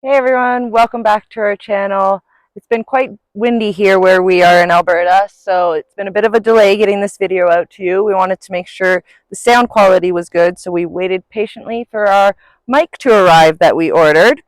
Hey everyone, welcome back to our channel. It's been quite windy here where we are in Alberta, so it's been a bit of a delay getting this video out to you. We wanted to make sure the sound quality was good, so we waited patiently for our mic to arrive that we ordered.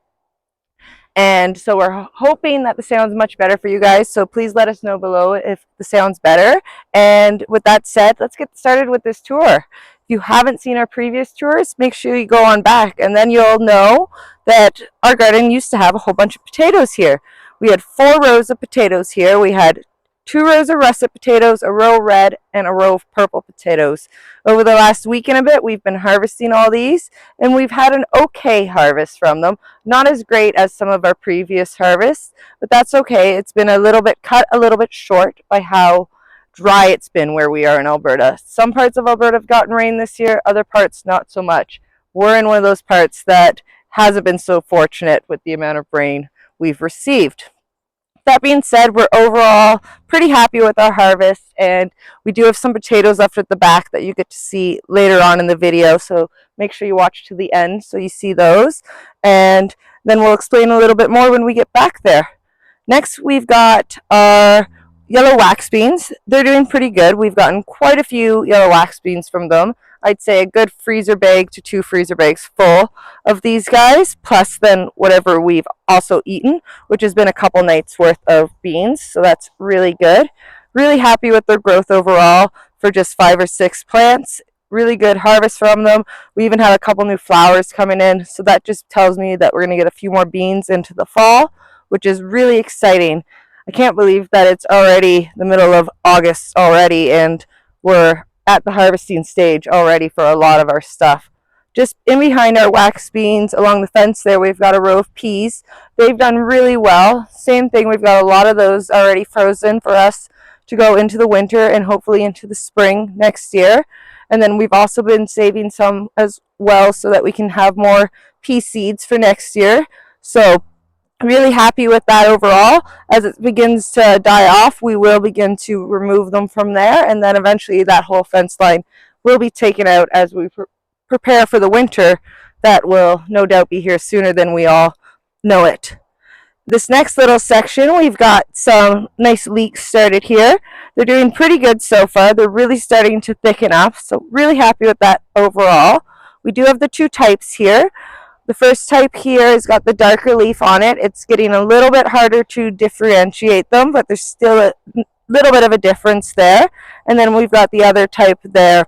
And so we're hoping that the sound's much better for you guys, so please let us know below if the sound's better. And with that said, let's get started with this tour. If you haven't seen our previous tours, make sure you go on back, and then you'll know that our garden used to have a whole bunch of potatoes here. We had 4 rows of potatoes here. We had 2 rows of russet potatoes, a row of red, and a row of purple potatoes. Over the last week and a bit, we've been harvesting all these, and we've had an okay harvest from them. Not as great as some of our previous harvests, but that's okay. It's been a little bit cut, a little bit short by how dry it's been where we are in Alberta. Some parts of Alberta have gotten rain this year, other parts not so much. We're in one of those parts that hasn't been so fortunate with the amount of rain we've received. That being said, we're overall pretty happy with our harvest, and we do have some potatoes left at the back that you get to see later on in the video, so make sure you watch to the end so you see those, and then we'll explain a little bit more when we get back there. Next, we've got our yellow wax beans. They're doing pretty good. We've gotten quite a few yellow wax beans from them. I'd say a good freezer bag to 2 freezer bags full of these guys, plus then whatever we've also eaten, which has been a couple nights worth of beans, so that's really good. Really happy with their growth overall for just 5 or 6 plants. Really good harvest from them. We even had a couple new flowers coming in, so that just tells me that we're going to get a few more beans into the fall, which is really exciting. I can't believe that it's already the middle of August already, and we're at the harvesting stage already for a lot of our stuff. Just in behind our wax beans along the fence there, we've got a row of peas. They've done really well. Same thing, we've got a lot of those already frozen for us to go into the winter and hopefully into the spring next year. And then we've also been saving some as well so that we can have more pea seeds for next year. So really happy with that overall. As it begins to die off, we will begin to remove them from there, and then eventually that whole fence line will be taken out as we prepare for the winter that will no doubt be here sooner than we all know it. This next little section, we've got some nice leeks started here. They're doing pretty good so far. They're really starting to thicken up, so really happy with that overall. We do have the 2 types here. The first type here has got the darker leaf on it. It's getting a little bit harder to differentiate them, but there's still a little bit of a difference there. And then we've got the other type there.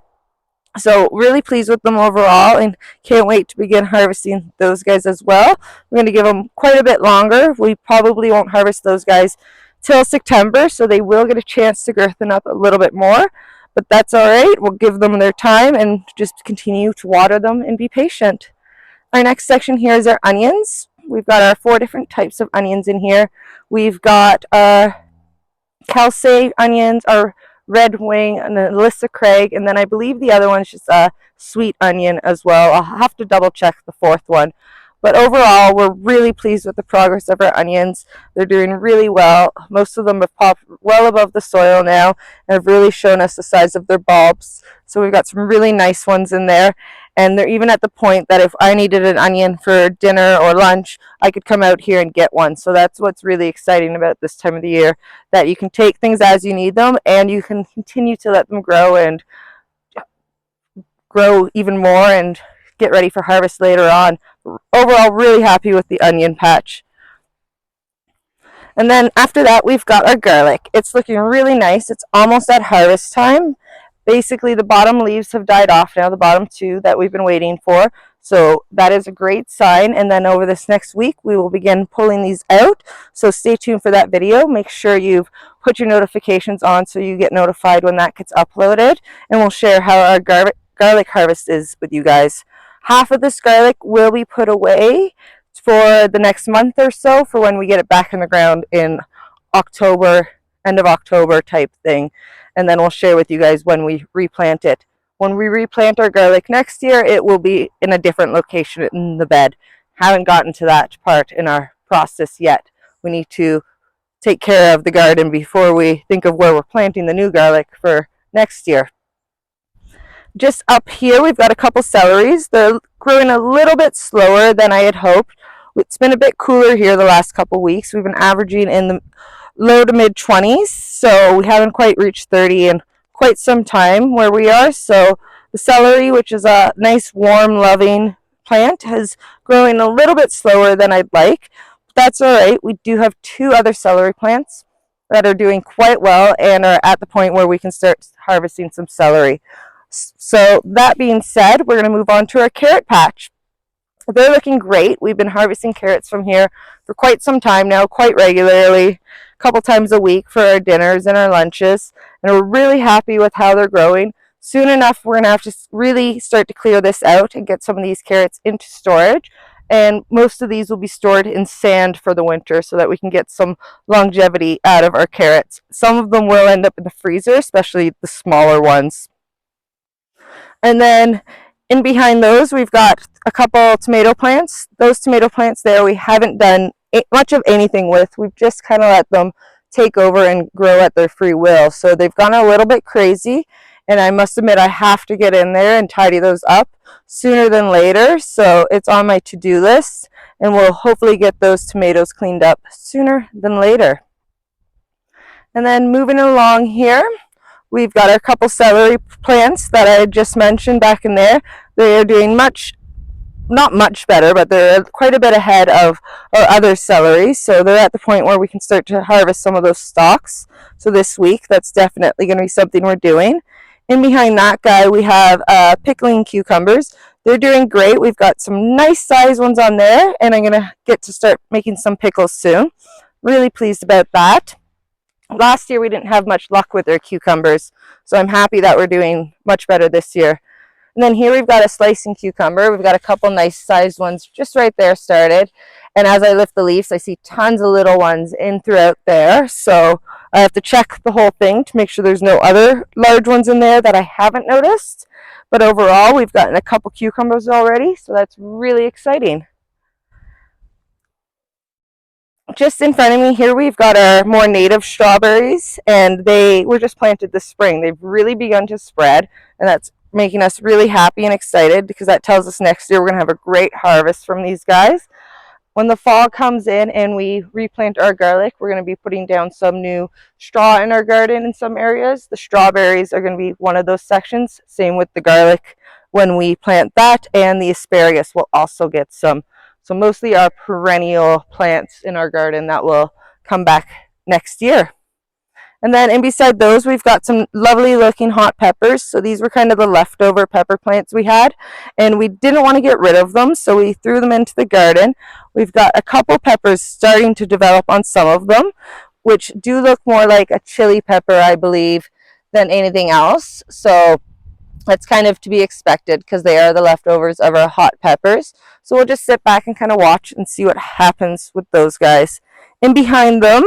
So really pleased with them overall, and can't wait to begin harvesting those guys as well. We're going to give them quite a bit longer. We probably won't harvest those guys till September, so they will get a chance to girthen up a little bit more. But that's all right. We'll give them their time and just continue to water them and be patient. Our next section here is our onions. We've got our 4 different types of onions in here. We've got our Kelsey onions, our red wing, and Alyssa Craig, and then I believe the other one's just a sweet onion as well. I'll have to double check the 4th one. But overall, we're really pleased with the progress of our onions. They're doing really well. Most of them have popped well above the soil now and have really shown us the size of their bulbs. So we've got some really nice ones in there. And they're even at the point that if I needed an onion for dinner or lunch, I could come out here and get one. So that's what's really exciting about this time of the year, that you can take things as you need them and you can continue to let them grow and grow even more and get ready for harvest later on. Overall, really happy with the onion patch. And then after that, we've got our garlic. It's looking really nice. It's almost at harvest time. Basically, the bottom leaves have died off now, the bottom 2 that we've been waiting for. So that is a great sign. And then over this next week, we will begin pulling these out. So stay tuned for that video. Make sure you've put your notifications on so you get notified when that gets uploaded. And we'll share how our garlic harvest is with you guys. Half of this garlic will be put away for the next month or so for when we get it back in the ground in October, end of October type thing. And then we'll share with you guys when we replant it. When we replant our garlic next year, it will be in a different location in the bed. Haven't gotten to that part in our process yet. We need to take care of the garden before we think of where we're planting the new garlic for next year. Just up here, we've got a couple celeries. They're growing a little bit slower than I had hoped. It's been a bit cooler here the last couple weeks. We've been averaging in the low to mid 20s, so we haven't quite reached 30 in quite some time where we are. So the celery, which is a nice, warm, loving plant, is growing a little bit slower than I'd like. But that's all right. We do have 2 other celery plants that are doing quite well and are at the point where we can start harvesting some celery. So that being said, we're going to move on to our carrot patch. They're looking great. We've been harvesting carrots from here for quite some time now, quite regularly, a couple times a week for our dinners and our lunches, and we're really happy with how they're growing. Soon enough, we're going to have to really start to clear this out and get some of these carrots into storage, and most of these will be stored in sand for the winter so that we can get some longevity out of our carrots. Some of them will end up in the freezer, especially the smaller ones. And then in behind those, we've got a couple tomato plants. Those tomato plants there, we haven't done much of anything with. We've just kind of let them take over and grow at their free will. So they've gone a little bit crazy, and I must admit I have to get in there and tidy those up sooner than later. So it's on my to-do list, and we'll hopefully get those tomatoes cleaned up sooner than later. And then moving along here, we've got our couple celery plants that I just mentioned back in there. They are doing not much better, but they're quite a bit ahead of our other celery. So they're at the point where we can start to harvest some of those stalks. So this week, that's definitely going to be something we're doing. In behind that guy, we have pickling cucumbers. They're doing great. We've got some nice size ones on there, and I'm going to get to start making some pickles soon. Really pleased about that. Last year we didn't have much luck with our cucumbers, so I'm happy that we're doing much better this year. And then here we've got a slicing cucumber. We've got a couple nice sized ones just right there started. And as I lift the leaves, I see tons of little ones in throughout there. So I have to check the whole thing to make sure there's no other large ones in there that I haven't noticed. But overall, we've gotten a couple cucumbers already, so that's really exciting. Just in front of me here, we've got our more native strawberries, and they were just planted this spring. They've really begun to spread, and that's making us really happy and excited because that tells us next year we're going to have a great harvest from these guys. When the fall comes in and we replant our garlic, we're going to be putting down some new straw in our garden in some areas. The strawberries are going to be one of those sections. Same with the garlic when we plant that, and the asparagus will also get some. So mostly our perennial plants in our garden that will come back next year. And then in beside those, we've got some lovely looking hot peppers. So these were kind of the leftover pepper plants we had, and we didn't want to get rid of them, so we threw them into the garden. We've got a couple peppers starting to develop on some of them, which do look more like a chili pepper, I believe, than anything else. So that's kind of to be expected because they are the leftovers of our hot peppers. So we'll just sit back and kind of watch and see what happens with those guys. In behind them,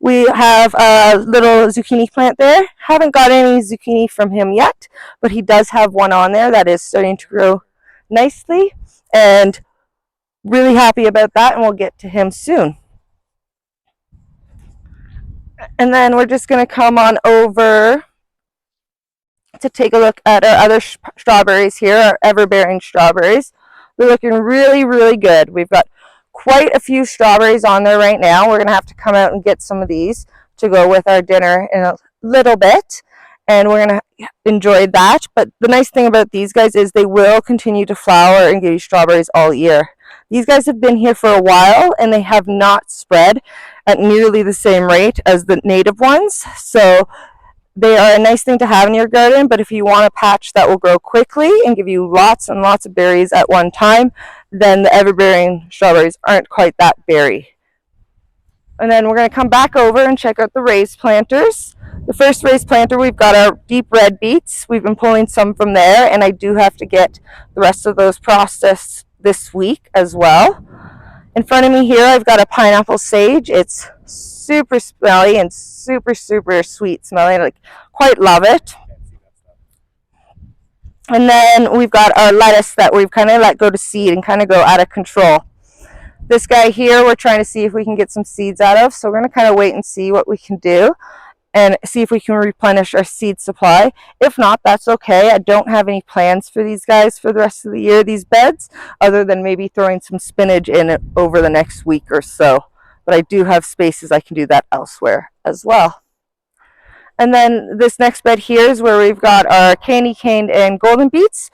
we have a little zucchini plant there. Haven't got any zucchini from him yet, but he does have one on there that is starting to grow nicely, and really happy about that, and we'll get to him soon. And then we're just going to come on over to take a look at our other strawberries here, our ever-bearing strawberries. They're looking really, really good. We've got quite a few strawberries on there right now. We're going to have to come out and get some of these to go with our dinner in a little bit, and we're going to enjoy that. But the nice thing about these guys is they will continue to flower and give you strawberries all year. These guys have been here for a while, and they have not spread at nearly the same rate as the native ones. So they are a nice thing to have in your garden, but if you want a patch that will grow quickly and give you lots and lots of berries at one time, then the ever-bearing strawberries aren't quite that berry. And then we're going to come back over and check out the raised planters. The first raised planter, we've got our deep red beets. We've been pulling some from there, and I do have to get the rest of those processed this week as well. In front of me here, I've got a pineapple sage. It's super smelly and super sweet smelling. I quite love it. And then we've got our lettuce that we've kind of let go to seed and kind of go out of control. This guy here, we're trying to see if we can get some seeds out of, so we're going to kind of wait and see what we can do. and see if we can replenish our seed supply. If not, that's okay. I don't have any plans for these guys for the rest of the year, these beds, other than maybe throwing some spinach in it over the next week or so. But I do have spaces I can do that elsewhere as well. And then this next bed here is where we've got our candy cane and golden beets.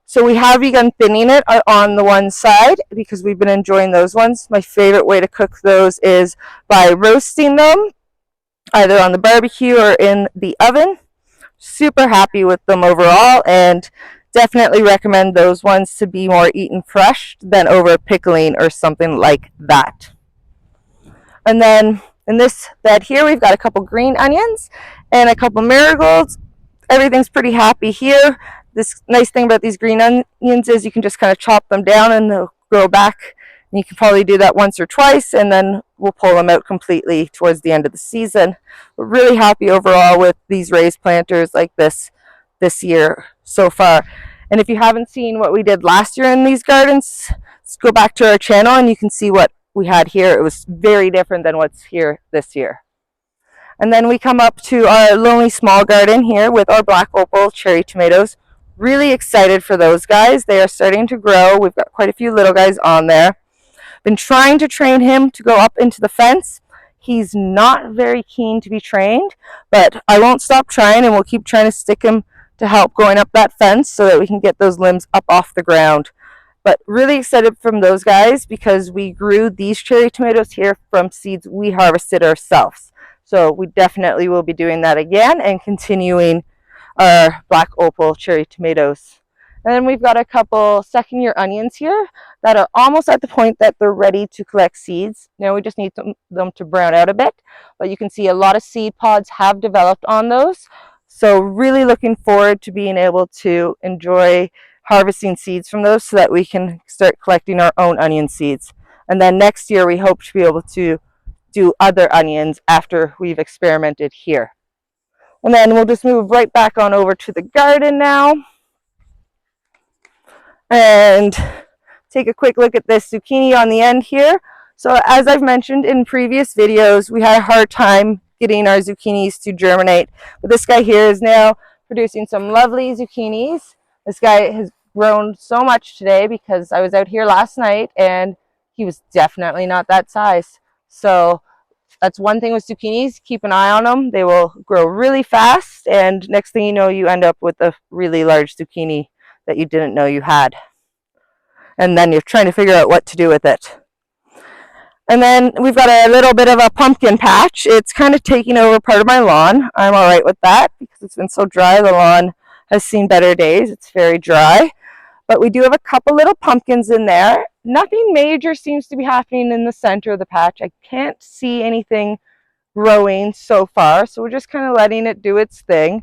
So we have begun thinning it on the one side because we've been enjoying those ones. My favorite way to cook those is by roasting them, either on the barbecue or in the oven. Super happy with them overall, and definitely recommend those ones to be more eaten fresh than over pickling or something like that. And then in this bed here, we've got a couple green onions and a couple marigolds. Everything's pretty happy here. This nice thing about these green onions is you can just kind of chop them down and they'll grow back. And you can probably do that once or twice, and then we'll pull them out completely towards the end of the season. We're really happy overall with these raised planters like this year so far. And if you haven't seen what we did last year in these gardens, let's go back to our channel and you can see what we had here. It was very different than what's here this year. And then we come up to our lonely small garden here with our black opal cherry tomatoes. Really excited for those guys. They are starting to grow. We've got quite a few little guys on there. Been trying to train him to go up into the fence. He's not very keen to be trained, but I won't stop trying, and we'll keep trying to stick him to help going up that fence so that we can get those limbs up off the ground. But really excited from those guys because we grew these cherry tomatoes here from seeds we harvested ourselves. So we definitely will be doing that again and continuing our black opal cherry tomatoes. And then we've got a couple second-year onions here that are almost at the point that they're ready to collect seeds. Now we just need them to brown out a bit, but you can see a lot of seed pods have developed on those. So really looking forward to being able to enjoy harvesting seeds from those so that we can start collecting our own onion seeds. And then next year we hope to be able to do other onions after we've experimented here. And then we'll just move right back on over to the garden now and take a quick look at this zucchini on the end here. So as I've mentioned in previous videos, we had a hard time getting our zucchinis to germinate, but this guy here is now producing some lovely zucchinis. This guy has grown so much today because I was out here last night and he was definitely not that size. So that's one thing with zucchinis, keep an eye on them. They will grow really fast, and next thing you know, you end up with a really large zucchini that you didn't know you had. And then you're trying to figure out what to do with it. And then we've got a little bit of a pumpkin patch. It's kind of taking over part of my lawn. I'm all right with that because it's been so dry. The lawn has seen better days. It's very dry. But we do have a couple little pumpkins in there. Nothing major seems to be happening in the center of the patch. I can't see anything growing so far, so we're just kind of letting it do its thing.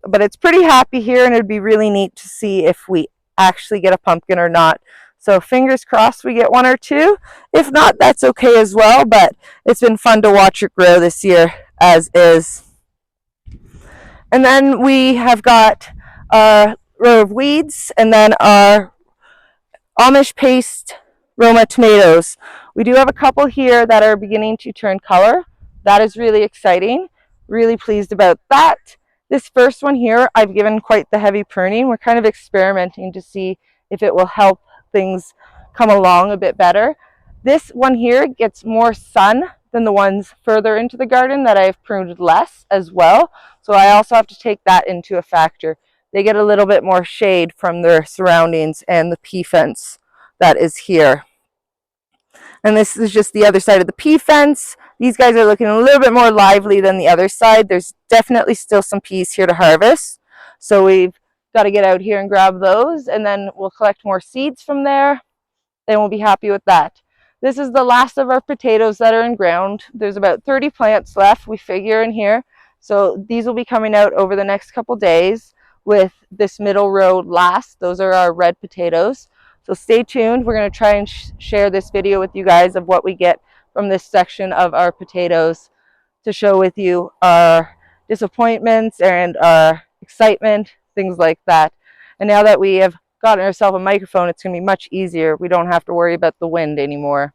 But it's pretty happy here, and it'd be really neat to see if we actually get a pumpkin or not. So fingers crossed we get one or two. If not, that's okay as well, but it's been fun to watch it grow this year as is. And then we have got our row of weeds and then our Amish paste Roma tomatoes. We do have a couple here that are beginning to turn color. That is really exciting. Really pleased about that. This first one here, I've given quite the heavy pruning. We're kind of experimenting to see if it will help things come along a bit better. This one here gets more sun than the ones further into the garden that I've pruned less as well. So I also have to take that into a factor. They get a little bit more shade from their surroundings and the pea fence that is here. And this is just the other side of the pea fence. These guys are looking a little bit more lively than the other side. There's definitely still some peas here to harvest. So we've got to get out here and grab those, and then we'll collect more seeds from there. Then we'll be happy with that. This is the last of our potatoes that are in ground. There's about 30 plants left, we figure, in here. So these will be coming out over the next couple days, with this middle row last. Those are our red potatoes. So stay tuned. We're going to try and share this video with you guys of what we get from this section of our potatoes to show with you our disappointments and our excitement, things like that. And now that we have gotten ourselves a microphone, it's going to be much easier. We don't have to worry about the wind anymore.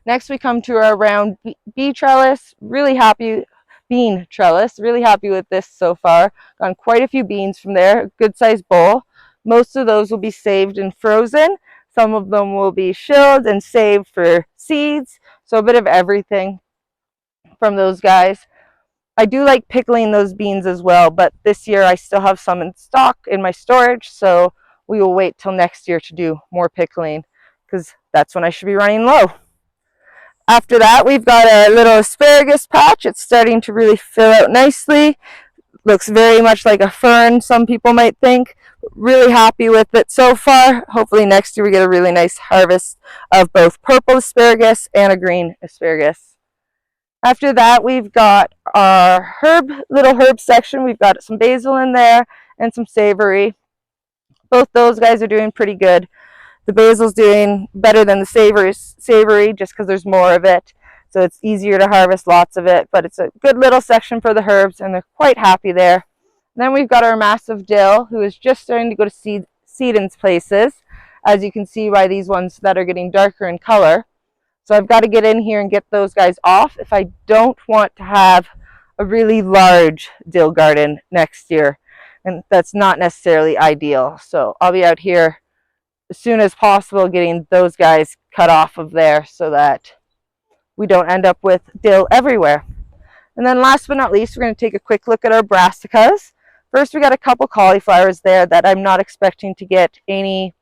Next we come to our round bee trellis. Really happy bean trellis. Really happy with this so far. Gotten quite a few beans from there, good sized bowl. Most of those will be saved and frozen. Some of them will be shelled and saved for seeds. So a bit of everything from those guys. I do like pickling those beans as well, but this year I still have some in stock in my storage, so we will wait till next year to do more pickling because that's when I should be running low. After that, we've got a little asparagus patch. It's starting to really fill out nicely. Looks very much like a fern, some people might think. Really happy with it so far. Hopefully next year we get a really nice harvest of both purple asparagus and a green asparagus. After that, we've got our little herb section. We've got some basil in there and some savory. Both those guys are doing pretty good. The basil's doing better than the savory just because there's more of it. So it's easier to harvest lots of it, but it's a good little section for the herbs and they're quite happy there. And then we've got our massive dill who is just starting to go to seed in places, as you can see by these ones that are getting darker in color. So I've got to get in here and get those guys off if I don't want to have a really large dill garden next year. And that's not necessarily ideal. So I'll be out here as soon as possible getting those guys cut off of there so that we don't end up with dill everywhere. And then last but not least, we're going to take a quick look at our brassicas. First, we got a couple cauliflowers there that I'm not expecting to get any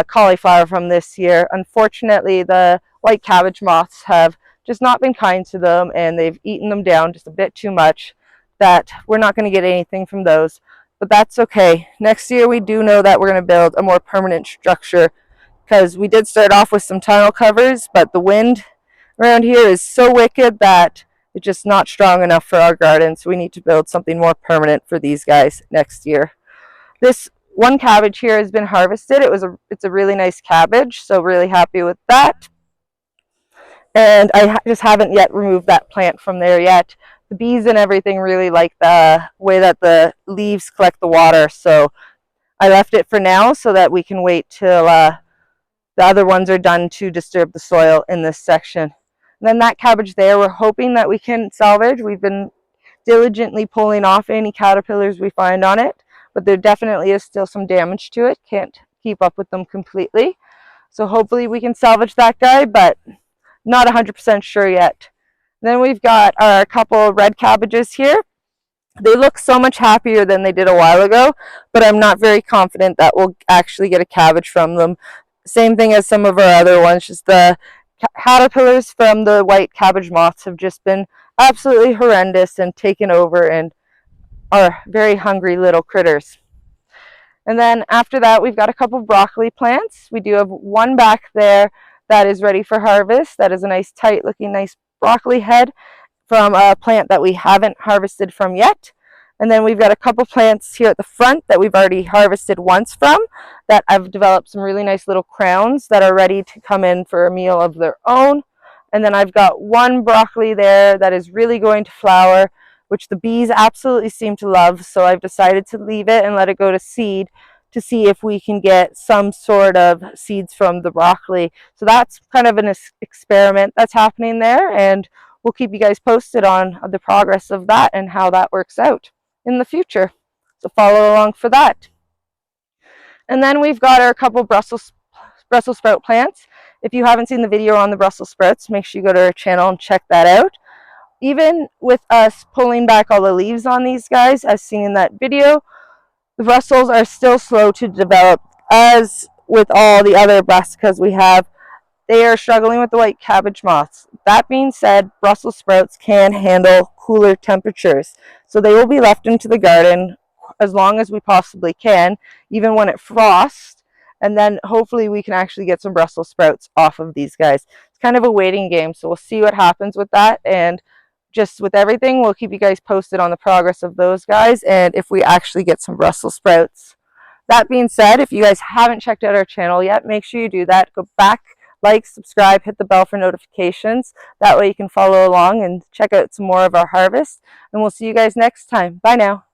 cauliflower from this year. Unfortunately, the white cabbage moths have just not been kind to them and they've eaten them down just a bit too much that we're not going to get anything from those. But that's okay. Next year we do know that we're going to build a more permanent structure because we did start off with some tonneau covers, but the wind around here is so wicked that it's just not strong enough for our garden. So we need to build something more permanent for these guys next year. This one cabbage here has been harvested. It's a really nice cabbage, so really happy with that. And I just haven't yet removed that plant from there yet. The bees and everything really like the way that the leaves collect the water, so I left it for now so that we can wait till the other ones are done to disturb the soil in this section. And then that cabbage there, we're hoping that we can salvage. We've been diligently pulling off any caterpillars we find on it, but there definitely is still some damage to it. Can't keep up with them completely. So hopefully we can salvage that guy, but not 100% sure yet. Then we've got our couple red cabbages here. They look so much happier than they did a while ago, but I'm not very confident that we'll actually get a cabbage from them. Same thing as some of our other ones, just the caterpillars from the white cabbage moths have just been absolutely horrendous and taken over and are very hungry little critters. And then after that, we've got a couple broccoli plants. We do have one back there that is ready for harvest. That is a nice tight looking nice broccoli head from a plant that we haven't harvested from yet. And then we've got a couple plants here at the front that we've already harvested once from that I've developed some really nice little crowns that are ready to come in for a meal of their own. And then I've got one broccoli there that is really going to flower, which the bees absolutely seem to love. So I've decided to leave it and let it go to seed to see if we can get some sort of seeds from the broccoli. So that's kind of an experiment that's happening there, and we'll keep you guys posted on the progress of that and how that works out in the future. So follow along for that. And then we've got our couple Brussels sprout plants. If you haven't seen the video on the Brussels sprouts, make sure you go to our channel and check that out. Even with us pulling back all the leaves on these guys, as seen in that video, the Brussels are still slow to develop. As with all the other brassicas we have, they are struggling with the white cabbage moths. That being said, Brussels sprouts can handle cooler temperatures, so they will be left into the garden as long as we possibly can, even when it frosts, and then hopefully we can actually get some Brussels sprouts off of these guys. It's kind of a waiting game, so we'll see what happens with that, and just with everything, we'll keep you guys posted on the progress of those guys and if we actually get some Brussels sprouts. That being said, if you guys haven't checked out our channel yet, make sure you do that. Go back, like, subscribe, hit the bell for notifications. That way you can follow along and check out some more of our harvest. And we'll see you guys next time. Bye now.